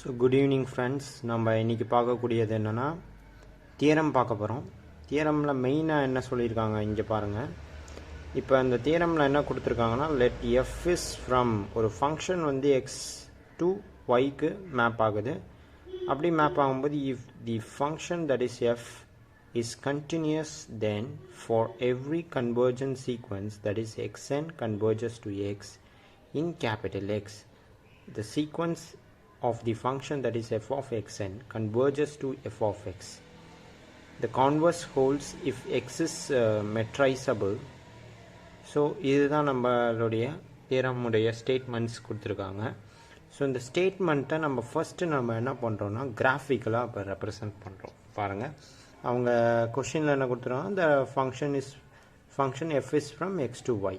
So good evening friends. நம்ம இன்றைக்கி பார்க்கக்கூடியது என்னென்னா தியரம் பார்க்க போகிறோம். தியரமில் மெயினாக என்ன சொல்லியிருக்காங்க இங்கே பாருங்கள். இப்போ அந்த தியரமில் என்ன கொடுத்துருக்காங்கன்னா, லெட் எஃப் இஸ் ஃப்ரம் ஒரு ஃபங்க்ஷன் வந்து எக்ஸ் டு ஒய்க்கு மேப் ஆகுது. அப்படி மேப் ஆகும்போது if the function that is F is continuous then for every convergent sequence that is xn converges to x in capital X, the sequence of the function that is f of xn converges to f of x. The converse holds if x is metrizable. So இதுதான் நம்மளுடைய தியரமுடைய statements கொடுத்துருக்காங்க. So இந்த ஸ்டேட்மெண்ட்டை நம்ம first நம்ம என்ன பண்ணுறோன்னா கிராஃபிக்கலாக இப்போ ரெப்ரசன்ட் பண்ணுறோம். பாருங்கள், அவங்க கொஷினில் என்ன கொடுத்துருக்காங்க, the function f is from x to y.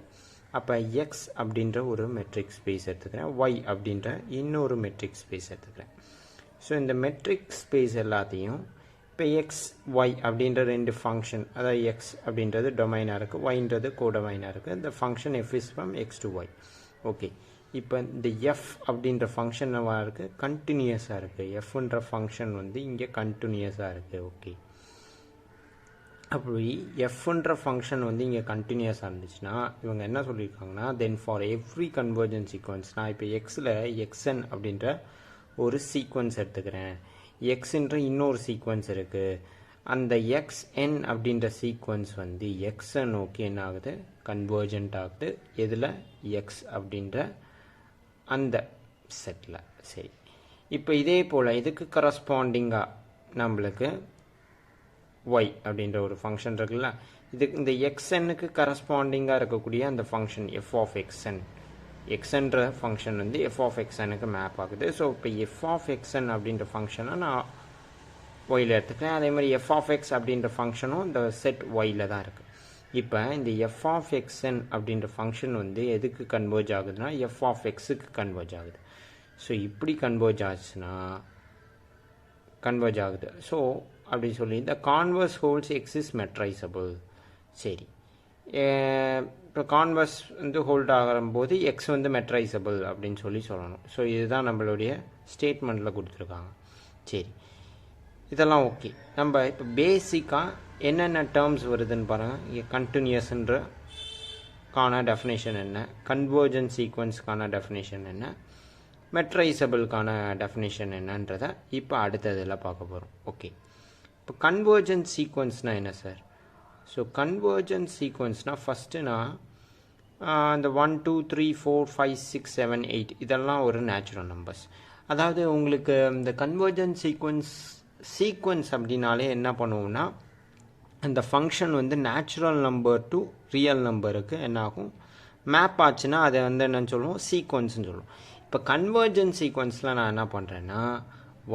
அப்போ எக்ஸ் அப்படின்ற ஒரு மெட்ரிக் ஸ்பேஸ் எடுத்துக்கிறேன், ஒய் அப்படின்ற இன்னொரு மெட்ரிக் ஸ்பேஸ் எடுத்துக்கிறேன். ஸோ இந்த மெட்ரிக் ஸ்பேஸ் எல்லாத்தையும் இப்போ எக்ஸ் ஒய் அப்படின்ற ரெண்டு ஃபங்க்ஷன், அதாவது எக்ஸ் அப்படின்றது டொமைனாக இருக்குது, ஒய்ன்றது கோடொமைனாக இருக்குது. இந்த function F is from X to Y. Okay, இப்போ இந்த எஃப் அப்படின்ற ஃபங்க்ஷன் இருக்குது, கண்டினியூஸாக இருக்குது. எஃப்ன்ற ஃபங்க்ஷன் வந்து இங்கே கண்டினியூஸாக இருக்குது. ஓகே, அப்படி எஃப்ன்ற ஃபங்க்ஷன் வந்து இங்கே கண்டினியூஸாக இருந்துச்சுன்னா இவங்க என்ன சொல்லியிருக்காங்கன்னா, தென் ஃபார் எவ்ரி கன்வர்ஜன் சீக்வன்ஸ், நான் இப்போ எக்ஸில் எக்ஸ்என் அப்படின்ற ஒரு சீக்வன்ஸ் எடுத்துக்கிறேன், எக்ஸுன்ற இன்னொரு சீக்வன்ஸ் இருக்குது. அந்த எக்ஸ்என் அப்படின்ற சீக்வன்ஸ் வந்து எக்ஸை நோக்கி என்ன ஆகுது, கன்வர்ஜென்ட் ஆகுது. எதில், எக்ஸ் அப்படின்ற அந்த செட்டில். சரி, இப்போ இதே போல் இதுக்கு கரஸ்பாண்டிங்காக நம்மளுக்கு y அப்படின்ற ஒரு ஃபங்க்ஷன் இருக்குல்ல, இதுக்கு இந்த xnக்கு கரஸ்பாண்டிங்காக இருக்கக்கூடிய அந்த ஃபங்க்ஷன் f of xn, xன்ற ஃபங்க்ஷன் வந்து f of xnக்கு மேப் ஆகுது. ஸோ இப்போ f of xn அப்படின்ற ஃபங்க்ஷனை நான் ஒயில் எடுத்துக்கிறேன். அதே மாதிரி f of x அப்படின்ற ஃபங்க்ஷனும் இந்த செட் ஒயில் தான் இருக்குது. இப்போ இந்த f of xn அப்படின்ற ஃபங்க்ஷன் வந்து எதுக்கு கன்வர்ஜ் ஆகுதுன்னா f of xக்கு கன்வர்ஜ் ஆகுது. ஸோ இப்படி கன்வர்ஜ் ஆச்சுன்னா கன்வர்ஜ் ஆகுது. ஸோ அப்படி சொல்லி இந்த கான்வர்ஸ் ஹோல்ஸ் எக்ஸ் இஸ் மெட்ரைசபிள். சரி, இப்போ கான்வர்ஸ் வந்து ஹோல்ட் ஆகும்போது எக்ஸ் வந்து மெட்ரைசபிள் அப்படின்னு சொல்லணும். ஸோ இதுதான் நம்மளுடைய ஸ்டேட்மெண்ட்டில் கொடுத்துருக்காங்க. சரி, இதெல்லாம் ஓகே. நம்ம இப்போ பேசிக்காக என்னென்ன டேர்ம்ஸ் வருதுன்னு பாருங்கள். இங்கே கண்டினியூஸ்ன்ற கான டெஃபினேஷன் என்ன, கன்வர்ஜன் சீக்வன்ஸ்க்கான டெஃபினேஷன் என்ன, மெட்ரைசபிள்கான டெஃபினேஷன் என்னன்றதை இப்போ அடுத்ததில் பார்க்க போகிறோம். ஓகே, இப்போ கன்வர்ஜன்ஸ் சீக்வன்ஸ்னால் என்ன சார்? ஸோ கன்வர்ஜன்ஸ் சீக்வன்ஸ்னால் ஃபஸ்ட்டு நான் இந்த 1 2 3 4 5 6 7 8 இதெல்லாம் ஒரு நேச்சுரல் நம்பர்ஸ். அதாவது உங்களுக்கு இந்த கன்வர்ஜன்ஸ் சீக்வன்ஸ் அப்படின்னாலே என்ன பண்ணுவோம்னா, அந்த ஃபங்க்ஷன் வந்து நேச்சுரல் நம்பர் டு ரியல் நம்பருக்கு என்ன ஆகும், மேப் ஆச்சுன்னா அதை வந்து என்னன்னு சொல்லுவோம், சீக்வன்ஸ்னு சொல்லுவோம். இப்போ கன்வர்ஜன்ஸ் சீக்வன்ஸில் நான் என்ன பண்ணுறேன்னா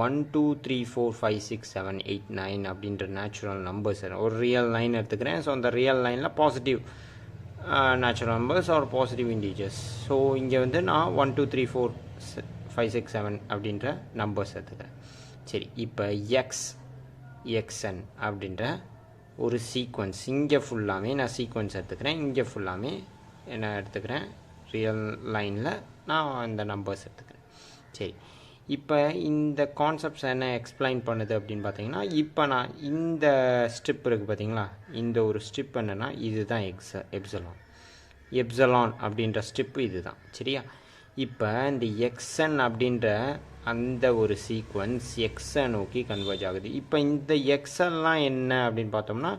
1 2 3 4 5 6 7 8 9 அப்படின்ற நேச்சுரல் நம்பர்ஸ் ஒரு ரியல் லைன் எடுத்துக்கிறேன். ஸோ அந்த ரியல் லைனில் பாசிட்டிவ் நேச்சுரல் நம்பர்ஸ் ஒரு பாசிட்டிவ் இன்டீஜர்ஸ். ஸோ இங்கே வந்து நான் 1 2 3 4 5 6 7 அப்படின்ற நம்பர்ஸ் எடுத்துக்கிறேன். சரி, இப்போ எக்ஸ்என் அப்படின்ற ஒரு சீக்வன்ஸ், இங்கே ஃபுல்லாமே நான் சீக்வன்ஸ் எடுத்துக்கிறேன், இங்கே ஃபுல்லாமே என்ன எடுத்துக்கிறேன், ரியல் லைனில் நான் அந்த நம்பர்ஸ் எடுத்துக்கிறேன். சரி, இப்போ இந்த கான்செப்ட்ஸ் என்ன எக்ஸ்பிளைன் பண்ணுது அப்படின்னு பார்த்தீங்கன்னா, இப்போ நான் இந்த ஸ்ட்ரிப் இருக்குது பார்த்தீங்களா, இந்த ஒரு ஸ்ட்ரிப் என்னென்னா இதுதான் எப்சலான் அப்படின்ற ஸ்ட்ரிப்பு இது தான். சரியா, இப்போ இந்த எக்ஸ்என் அப்படின்ற அந்த ஒரு சீக்வன்ஸ் எக்ஸை நோக்கி கன்வர்ஜ் ஆகுது. இப்போ இந்த எக்ஸெல்லாம் என்ன அப்படின்னு பார்த்தோம்னா,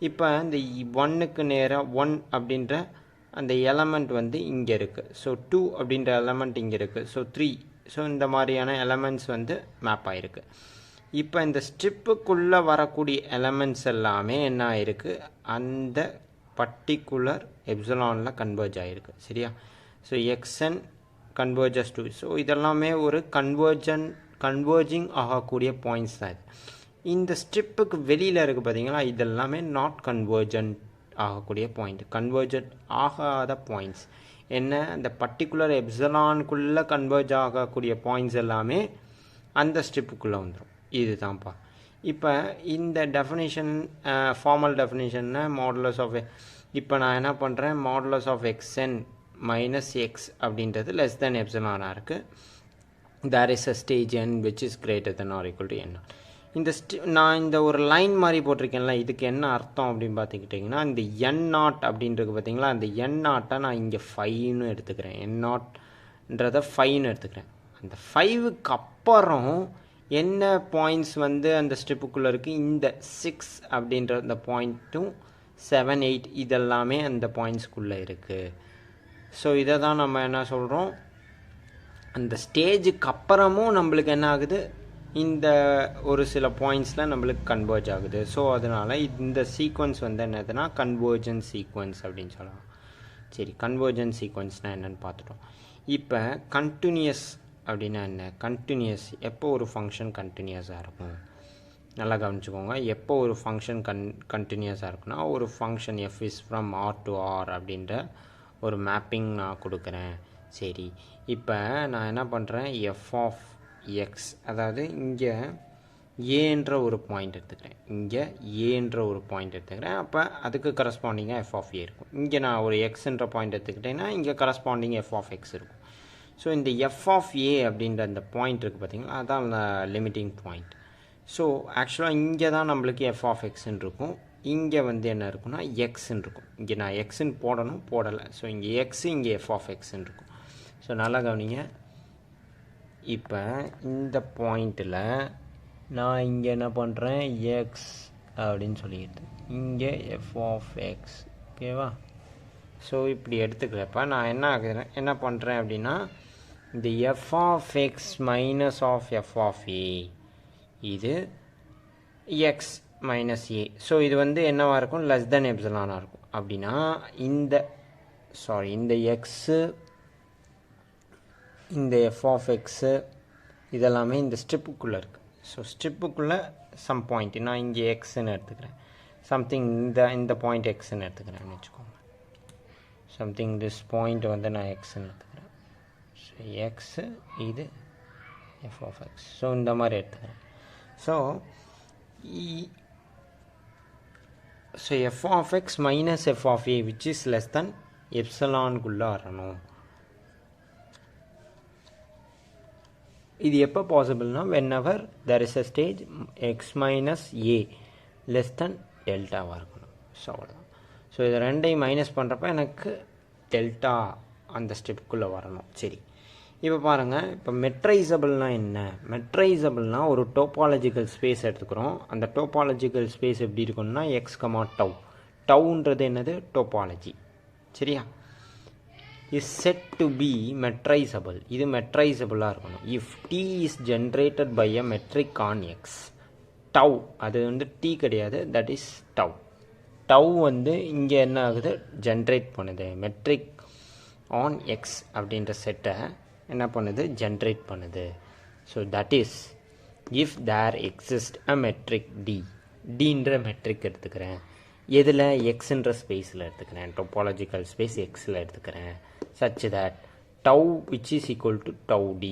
இப்போ இந்த 1க்கு நேராக 1 அப்படின்ற அந்த எலமெண்ட் வந்து இங்கே இருக்குது. ஸோ 2 அப்படின்ற எலமெண்ட் இங்கே இருக்குது. ஸோ 3, ஸோ இந்த மாதிரியான எலமெண்ட்ஸ் வந்து மேப் ஆகிருக்கு. இப்போ இந்த ஸ்ட்ரிப்புக்குள்ளே வரக்கூடிய எலமெண்ட்ஸ் எல்லாமே என்ன ஆகிருக்கு, அந்த பர்டிகுலர் எப்சிலானில் கன்வர்ஜ் ஆகிருக்கு. சரியா, so x n converges to, so இதெல்லாமே ஒரு கன்வர்ஜிங் ஆகக்கூடிய பாயிண்ட்ஸ் தான் இது. இந்த ஸ்ட்ரிப்புக்கு வெளியில் இருக்குது பார்த்தீங்களா, இதெல்லாமே நாட் கன்வர்ஜன்ட் ஆகக்கூடிய பாயிண்ட், கன்வர்ஜன்ட் ஆகாத பாயிண்ட்ஸ். என்ன, அந்த பர்டிகுலர் எப்சிலானுக்குள்ளே கன்வர்ஜ் ஆகக்கூடிய பாயிண்ட்ஸ் எல்லாமே அந்த ஸ்ட்ரிப்புக்குள்ளே வந்துடும். இது தான்ப்பா. இப்போ இந்த டெஃபினேஷன் ஃபார்மல் டெஃபினேஷன்னா மாடுலஸ் ஆஃப், இப்போ நான் என்ன பண்ணுறேன், modulus of x n minus X அப்படின்றது லெஸ் தேன் எப்சிலானாக இருக்குது. there is a stage n which is greater than or equal to n. நான் இந்த ஒரு லைன் மாதிரி போட்டிருக்கேன்ல, இதுக்கு என்ன அர்த்தம் அப்படின்னு பார்த்துக்கிட்டிங்கன்னா, இந்த என் நாட் அப்படின்றது பார்த்தீங்களா, அந்த என் நாட்டை நான் இங்கே 5ன்னு எடுத்துக்கிறேன். என் நாட்ன்றதை 5ன்னு எடுத்துக்கிறேன். அந்த 5க்கு அப்புறம் என்ன பாயிண்ட்ஸ் வந்து அந்த ஸ்டெப்புக்குள்ளே இருக்குது, இந்த 6 அப்படின்ற அந்த பாயிண்ட்டும் 7, 8 இதெல்லாமே அந்த பாயிண்ட்ஸ்குள்ளே இருக்குது. ஸோ இதை தான் நம்ம என்ன சொல்கிறோம், அந்த ஸ்டேஜுக்கு அப்புறமும் நம்மளுக்கு என்ன ஆகுது, இந்த ஒரு சில பாயிண்ட்ஸில் நம்மளுக்கு கன்வர்ஜ் ஆகுது. ஸோ அதனால் இந்த சீக்வன்ஸ் வந்து என்னதுன்னா கன்வர்ஜன்ஸ் சீக்வன்ஸ் அப்படின்னு சொல்லலாம். சரி, கன்வர்ஜன்ஸ் சீக்வன்ஸ்னால் என்னென்னு பார்த்துட்டோம். இப்போ கண்டினியூஸ் அப்படின்னா என்ன, கண்டினியூஸ் எப்போ ஒரு ஃபங்க்ஷன் கண்டினியூஸாக இருக்கும், நல்லா கவனிச்சுக்கோங்க. எப்போ ஒரு ஃபங்க்ஷன் கண்டினியூஸாக இருக்குன்னா, ஒரு function F is from R to R அப்படின்ற ஒரு மேப்பிங் நான் கொடுக்குறேன். சரி, இப்போ நான் என்ன பண்ணுறேன், எஃப் ஆஃப் எக்ஸ், அதாவது இங்கே ஏன்ற ஒரு பாயிண்ட் எடுத்துக்கிறேன், இங்கே ஏன்ற ஒரு பாயிண்ட் எடுத்துக்கிறேன். அப்போ அதுக்கு கரஸ்பாண்டிங்காக எஃப் ஆஃப் ஏ இருக்கும். இங்கே நான் ஒரு எக்ஸ்ன்ற பாயிண்ட் எடுத்துக்கிட்டேன்னா இங்கே கரஸ்பாண்டிங் எஃப் ஆஃப் எக்ஸ் இருக்கும். ஸோ இந்த எஃப் ஆஃப் ஏ அப்படின்ற அந்த பாயிண்ட் இருக்குது பார்த்தீங்களா, அதுதான் அந்த லிமிட்டிங் பாயிண்ட். ஸோ ஆக்சுவலாக இங்கே தான் நம்மளுக்கு எஃப் ஆஃப் எக்ஸ்ன்னு இருக்கும், இங்கே வந்து என்ன இருக்குன்னா எக்ஸ்ன்னு இருக்கும். இங்கே நான் எக்ஸ்ன்னு போடணும், போடலை. ஸோ இங்கே எக்ஸு, இங்கே எஃப் ஆஃப் எக்ஸ்ன்னு இருக்கும். ஸோ நல்லா கவனிங்க. இப்போ இந்த பாயிண்ட்டில் நான் இங்கே என்ன பண்ணுறேன், எக்ஸ் அப்படின்னு சொல்லிட்டு இங்கே எஃப் ஆஃப் எக்ஸ், ஓகேவா. ஸோ இப்படி எடுத்துக்கிறப்ப நான் என்ன பண்ணுறேன் அப்படின்னா, இந்த f of X minus of F of a, இது எக்ஸ் மைனஸ் ஏ. ஸோ இது வந்து என்னவாக இருக்கும், லெஸ் தென் எப்சிலானாக இருக்கும். அப்படின்னா இந்த எக்ஸு, இந்த எஃப் ஆஃப் எக்ஸு இதெல்லாமே இந்த ஸ்ட்ரிப்புக்குள்ளே இருக்குது. ஸோ ஸ்ட்ரிப்புக்குள்ளே சம் பாயிண்ட் நான் இங்கே எக்ஸ்ன்னு எடுத்துக்கிறேன், சம்திங் இந்த பாயிண்ட் எக்ஸ்ன்னு எடுத்துக்கிறேன்னு வச்சுக்கோங்க. சம்திங் திஸ் பாயிண்ட் வந்து நான் எக்ஸ்ன்னு எடுத்துக்கிறேன். ஸோ எக்ஸு, இது எஃப் ஆஃப் எக்ஸ். ஸோ இந்த மாதிரி எடுத்துக்கிறேன். So F of X minus F of A which is less than எப்சிலான்குள்ளே வரணும். இது எப்போ பாசிபிள்னா, whenever there is a stage x minus a less than டெல்டாவாக இருக்கணும். ஸோ அவ்வளோதான். ஸோ இதை ரெண்டையும் மைனஸ் பண்ணுறப்ப எனக்கு டெல்டா அந்த ஸ்டெப்புக்குள்ளே வரணும். சரி, இப்போ பாருங்கள், இப்போ மெட்ரைசபிள்னால் என்ன, மெட்ரைசபிள்னால் ஒரு டோபாலஜிக்கல் ஸ்பேஸ் எடுத்துக்கிறோம். அந்த டோபாலஜிக்கல் ஸ்பேஸ் எப்படி இருக்குன்னா எக்ஸ் கமா டவ், டவுன்றது என்னது, டோபாலஜி. சரியா, is said to be metrizable. இது மெட்ரைசபிளாக இருக்கணும் if t is generated by a metric on x. tau அது வந்து t கிடையாது, that is tau. tau வந்து இங்கே என்ன ஆகுது, ஜென்ரேட் பண்ணுது, மெட்ரிக் ஆன் எக்ஸ் அப்படின்ற செட்டை என்ன பண்ணுது, ஜென்ரேட் பண்ணுது. So that is if there exist a metric D, டின்ற மெட்ரிக் எடுத்துக்கிறேன், எதில், எக்ஸுன்ற ஸ்பேஸில் எடுத்துக்கிறேன், டோபாலஜிக்கல் ஸ்பேஸ் எக்ஸில் எடுத்துக்கிறேன், such that tau which is equal to tau d.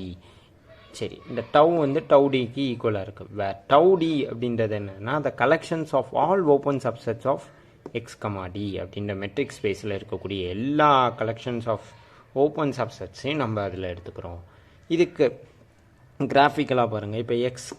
சரி, இந்த tau வந்து tau d க்கு ஈக்குவலாக இருக்குது. வேர் tau d அப்படின்றது என்னன்னா, the collections of all open subsets of x, d அப்படின்ற மெட்ரிக் ஸ்பேஸில் இருக்கக்கூடிய எல்லா கலெக்ஷன்ஸ் ஆஃப் ஓப்பன் சப்செட்ஸையும் நம்ம அதில் எடுத்துக்கிறோம். இதுக்கு கிராஃபிக்கலாக பாருங்கள். இப்போ எக்ஸ்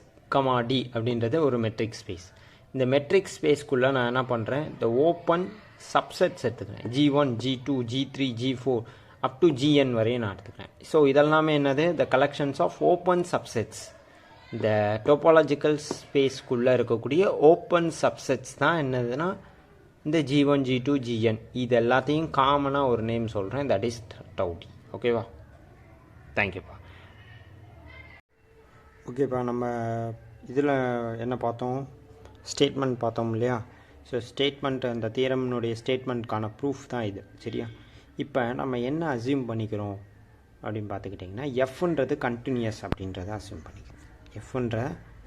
டி அப்படின்றது ஒரு மெட்ரிக் ஸ்பேஸ். இந்த மெட்ரிக் ஸ்பேஸ்க்குள்ளே நான் என்ன பண்ணுறேன், இந்த ஓப்பன் சப்செட்ஸ் எடுத்துக்கிறேன், G1, G2, G3, G4 up to Gn வரையும் நான் எடுத்துக்கிறேன். ஸோ இதெல்லாமே என்னது, the collections of open subsets. இந்த டோபாலஜிக்கல் ஸ்பேஸ்க்குள்ளே இருக்கக்கூடிய ஓப்பன் சப்செட்ஸ் தான் என்னதுன்னா இந்த G1, G2, Gn. இது எல்லாத்தையும் காமனாக ஒரு நேம் சொல்கிறேன், தட் இஸ் tau d. ஓகேவா, தேங்க்யூப்பா. ஓகேப்பா, நம்ம இதில் என்ன பார்த்தோம், ஸ்டேட்மெண்ட் பார்த்தோம் இல்லையா. ஸோ ஸ்டேட்மெண்ட், அந்த தியரம்னுடைய ஸ்டேட்மெண்ட்கான ப்ரூஃப் தான் இது. சரியா, இப்போ நம்ம என்ன அசியூம் பண்ணிக்கிறோம் அப்படின்னு பார்த்துக்கிட்டிங்கன்னா, எஃப்ன்றது கண்டினியூஸ் அப்படின்றத அசியூம் பண்ணிக்கிறோம். எஃப்ன்ற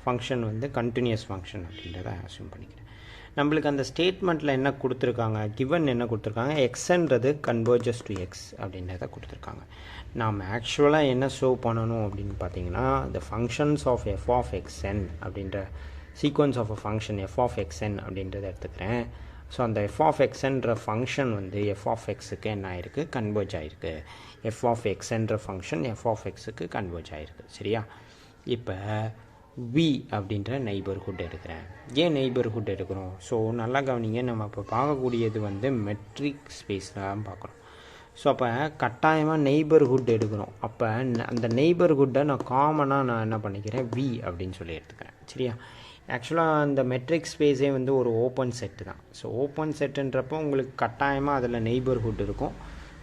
ஃபங்க்ஷன் வந்து கண்டினியூஸ் ஃபங்க்ஷன் அப்படின்றத அசியூம் பண்ணிக்கிறேன். நம்மளுக்கு அந்த ஸ்டேட்மெண்ட்டில் என்ன கொடுத்துருக்காங்க, கிவன் என்ன கொடுத்துருக்காங்க, எக்ஸ்ன்றது கன்வர்ஜஸ் டு எக்ஸ் அப்படின்றத கொடுத்துருக்காங்க. நாம் ஆக்சுவலாக என்ன ஷோ பண்ணணும் அப்படின்னு பார்த்தீங்கன்னா, the functions of F of X N அப்படின்ற sequence of a function F of X N அப்படின்றத எடுத்துக்கிறேன். ஸோ அந்த எஃப் ஆஃப் எக்ஸ்ன்ற ஃபங்க்ஷன் வந்து எஃப் ஆஃப் எக்ஸுக்கு என்ன ஆயிருக்கு, கன்வர்ஜ் ஆகிருக்கு. எஃப் ஆஃப் எக்ஸ்ன்ற ஃபங்க்ஷன் எஃப் ஆஃப் எக்ஸுக்கு கன்வர்ஜ் ஆகிருக்கு. சரியா? இப்போ வி அப்படின்ற நெய்பர்ஹுட் எடுக்கிறேன். ஏன் நெய்பர்ஹுட் எடுக்கிறோம்? ஸோ நல்லா கவனிங்க, நம்ம இப்போ பார்க்கக்கூடியது வந்து மெட்ரிக் ஸ்பேஸில் தான் பார்க்குறோம். ஸோ அப்போ கட்டாயமாக நெய்பர்ஹுட் எடுக்கிறோம். அப்போ அந்த நெய்பர்ஹுட்டை நான் காமனாக நான் என்ன பண்ணிக்கிறேன், வி அப்படின்னு சொல்லி எடுத்துக்கிறேன். சரியா? ஆக்சுவலாக அந்த மெட்ரிக் ஸ்பேஸே வந்து ஒரு ஓப்பன் செட்டு தான். ஸோ ஓப்பன் செட்டுன்றப்போ உங்களுக்கு கட்டாயமாக அதில் நெய்பர்ஹுட் இருக்கும்.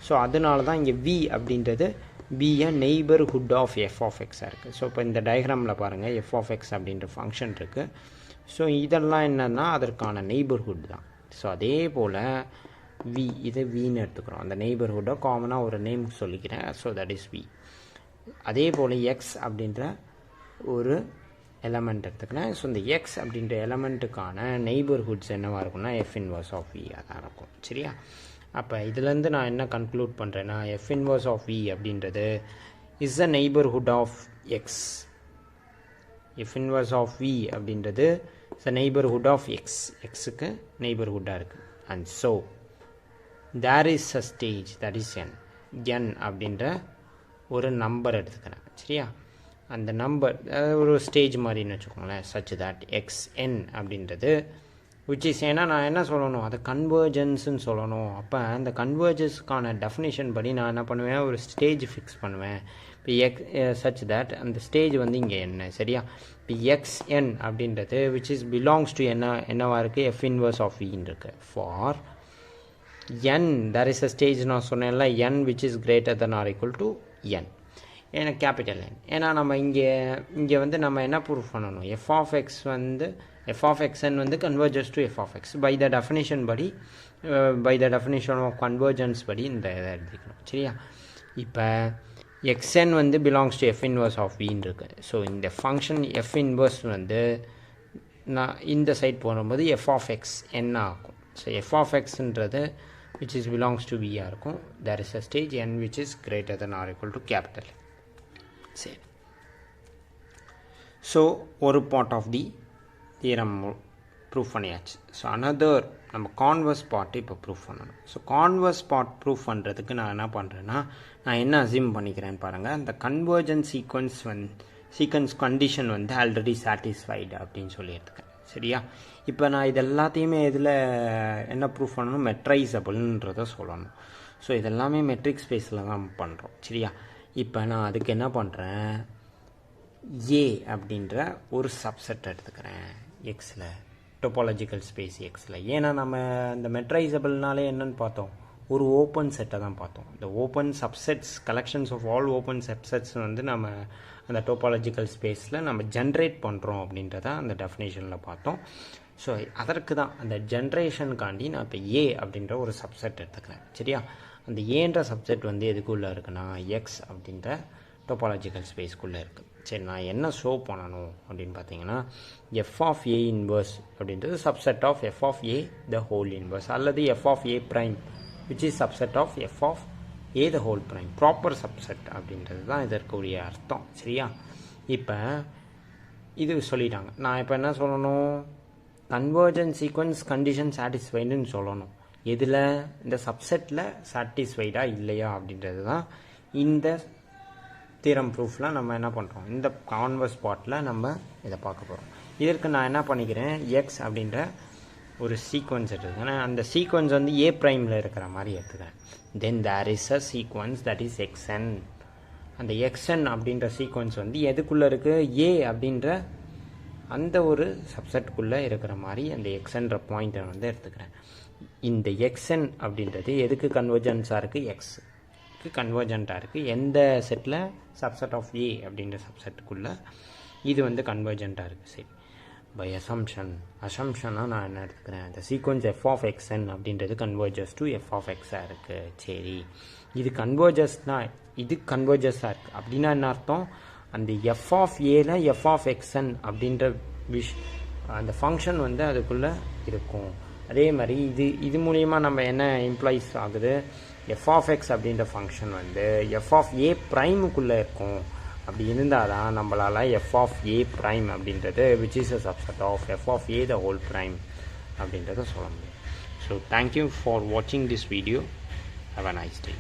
ஸோ அதனால தான் இங்கே வி அப்படின்றது be a neighbourhood of F of எக்ஸாக இருக்குது. ஸோ இப்போ இந்த டயக்ராமில் பாருங்கள், எஃப் ஆஃப் எக்ஸ் அப்படின்ற ஃபங்க்ஷன் இருக்குது. ஸோ இதெல்லாம் என்னென்னா அதற்கான நெய்பர்ஹுட் தான். ஸோ அதே போல் வி, இதை வின்னு எடுத்துக்கிறோம். அந்த நெய்பர்ஹுட்டை காமனாக ஒரு நேம் சொல்லிக்கிறேன். So that is V. அதே போல் எக்ஸ் அப்படின்ற ஒரு எலமெண்ட் எடுத்துக்கிறேன். ஸோ இந்த எக்ஸ் அப்படின்ற எலமெண்ட்டுக்கான நெய்பர்ஹுட்ஸ் என்னவாக இருக்குன்னா எஃப் இன்வர்ஸ் ஆஃப் வி அதான் இருக்கும். சரியா? அப்போ இதுலேருந்து நான் என்ன கன்க்ளூட் பண்ணுறேன்னா எஃப் இன்வர்ஸ் ஆஃப் வி அப்படின்றது is a neighbourhood of X. F inverse of V அப்படின்றது is a neighbourhood of X. எக்ஸுக்கு நெய்பர்ஹுட்டாக இருக்குது. And so there is a stage that is N. N அப்படின்ற ஒரு நம்பர் எடுத்துக்கிறேன். சரியா? அந்த நம்பர் ஒரு ஸ்டேஜ் மாதிரின்னு வச்சுக்கோங்களேன். சச் தட் எக்ஸ் என் அப்படின்றது விச் இஸ், ஏன்னா நான் என்ன சொல்லணும், அது கன்வர்ஜன்ஸ்ன்னு சொல்லணும். அப்போ அந்த கன்வர்ஜன்ஸுக்கான டெஃபினேஷன் படி நான் என்ன பண்ணுவேன், ஒரு ஸ்டேஜ் ஃபிக்ஸ் பண்ணுவேன். இப்போ சச் தட் அந்த ஸ்டேஜ் வந்து இங்கே என்ன. சரியா? இப்போ எக்ஸ்என் அப்படின்றது விச் இஸ் பிலாங்ஸ் டு என்னவாக இருக்குது, எஃப் இன்வர்ஸ் ஆஃப் வின்னு இருக்குது. For N there is a stage நான் சொன்னேன்ல, N which is greater than or equal to N. ஏன்னா கேபிட்டல் என். ஏன்னா நம்ம இங்கே வந்து நம்ம என்ன ப்ரூஃப் பண்ணணும், எஃப் ஆஃப் எக்ஸ் வந்து எஃப் ஆஃப் எக்ஸ்என் வந்து converges to F of X by the definition படி, by the definition of convergence படி இந்த இதை எழுதிக்கணும். சரியா? இப்போ எக்ஸ்என் வந்து belongs to F inverse of வின்னு இருக்குது. ஸோ இந்த ஃபங்க்ஷன் எஃப் இன்வர்ஸ் வந்து நான் இந்த சைட் போகும்போது எஃப் ஆஃப் எக்ஸ் என்ன ஆகும். ஸோ எஃப் ஆஃப் எக்ஸ்ன்றது which is belongs to v இருக்கும். there is a stage n which is greater than or equal to capital. சரி, ஸோ ஒரு part of the theorem proof பண்ணியாச்சு. So another நம்ம converse part இப்போ proof பண்ணணும். So converse part proof பண்ணுறதுக்கு நான் என்ன பண்ணுறேன்னா, நான் என்ன அசியூம் பண்ணிக்கிறேன்னு பாருங்கள். அந்த கன்வர்ஜன் சீக்வன்ஸ் கண்டிஷன் வந்து ஆல்ரெடி சாட்டிஸ்ஃபைடு அப்படின்னு சொல்லி எடுத்துக்கேன். சரியா? இப்போ நான் இது எல்லாத்தையுமே இதில் என்ன ப்ரூஃப் பண்ணணும், மெட்ரைசபிள்ன்றதை சொல்லணும். ஸோ இதெல்லாமே மெட்ரிக் ஸ்பேஸில் தான் பண்ணுறோம். சரியா? இப்போ நான் அதுக்கு என்ன பண்ணுறேன், ஏ அப்படின்ற ஒரு சப்செட் எடுத்துக்கிறேன் எக்ஸில், டோபாலஜிக்கல் ஸ்பேஸ் எக்ஸில். ஏன்னா நம்ம இந்த மெட்ரைசபிள்னாலே என்னன்னு பார்த்தோம், ஒரு ஓப்பன் செட்டை தான் பார்த்தோம். இந்த open subsets, collections of all open subsets வந்து நம்ம அந்த டோபாலஜிக்கல் ஸ்பேஸில் நம்ம ஜென்ரேட் பண்ணுறோம் அப்படின்றத அந்த டெஃபினேஷனில் பார்த்தோம். ஸோ அதற்கு தான் அந்த ஜென்ரேஷனுக்காண்டி நான் இப்போ ஏ அப்படின்ற ஒரு சப்செட் எடுத்துக்கிறேன். சரியா? அந்த ஏன்ற சப்செட் வந்து எதுக்குள்ளே இருக்குன்னா எக்ஸ் அப்படின்ற டோபாலஜிக்கல் ஸ்பேஸ்க்குள்ளே இருக்குது. சரி, நான் என்ன ஷோ பண்ணணும் அப்படின்னு பார்த்தீங்கன்னா, எஃப் ஆஃப் ஏ இன்வர்ஸ் அப்படின்றது subset of F of A the whole inverse, அல்லது F of A prime which is subset of F of A the whole prime, proper subset அப்படின்றது தான் இதற்குரிய அர்த்தம். சரியா? இப்போ இது சொல்லிட்டாங்க. நான் இப்போ என்ன சொல்லணும், கன்வர்ஜன் சீக்வன்ஸ் கண்டிஷன் சாட்டிஸ்ஃபைடுன்னு சொல்லணும். எதில், இந்த சப்செட்டில் சாட்டிஸ்ஃபைடா இல்லையா அப்படின்றது தான் இந்த தியரம் ப்ரூஃபில் நம்ம என்ன பண்ணுறோம், இந்த கான்வர்ஸ் பார்ட்டில் நம்ம இதை பார்க்க போகிறோம். இதற்கு நான் என்ன பண்ணிக்கிறேன், எக்ஸ் அப்படின்ற ஒரு சீக்வன்ஸ் எடுத்துக்கிறேன். அந்த சீக்வன்ஸ் வந்து ஏ ப்ரைமில் இருக்கிற மாதிரி எடுத்துக்கிறேன். Then there is a sequence that is X N. அந்த எக்ஸ்என் அப்படின்ற சீக்வன்ஸ் வந்து எதுக்குள்ளே இருக்குது, ஏ அப்படின்ற அந்த ஒரு சப்செட்டுக்குள்ளே இருக்கிற மாதிரி அந்த எக்ஸ்என்ற பாயிண்ட்டை வந்து எடுத்துக்கிறேன். இந்த எக்ஸ்என் அப்படின்றது எதுக்கு கன்வர்ஜென்ஸாக இருக்குது, எக்ஸுக்கு கன்வர்ஜென்ட்டாக இருக்குது. எந்த செட்டில், சப்செட் ஆஃப் ஏ அப்படின்ற சப்செட்டுக்குள்ளே இது வந்து கன்வர்ஜென்ட்டாக இருக்குது. சரி, பை அசம்ஷனாக நான் என்ன எடுத்துக்கிறேன், இந்த சீக்வன்ஸ் எஃப் ஆஃப் எக்ஸ்என் அப்படின்றது கன்வர்ஜஸ் டு எஃப் ஆஃப் எக்ஸாக இருக்குது. சரி, இது கன்வர்ஜஸ்னால் இது கன்வர்ஜஸாக இருக்குது அப்படின்னா என்ன அர்த்தம், அந்த எஃப் ஆஃப் ஏல எஃப் ஆஃப் எக்ஸ்என் அப்படின்ற அந்த ஃபங்க்ஷன் வந்து அதுக்குள்ளே இருக்கும். அதே மாதிரி இது மூலயமா நம்ம என்ன இம்ப்ளாய்ஸ் ஆகுது, எஃப் ஆஃப் எக்ஸ் அப்படின்ற ஃபங்க்ஷன் வந்து எஃப் ஆஃப் ஏ ப்ரைமுக்குள்ளே இருக்கும். அப்படி இருந்தால் தான் நம்மளால் எஃப் ஆஃப் ஏ ப்ரைம் அப்படின்றது which is a subset of F of A the whole prime அப்படின்றத சொல்ல முடியும். ஸோ தேங்க்யூ ஃபார் வாட்சிங் this video. Have a nice day.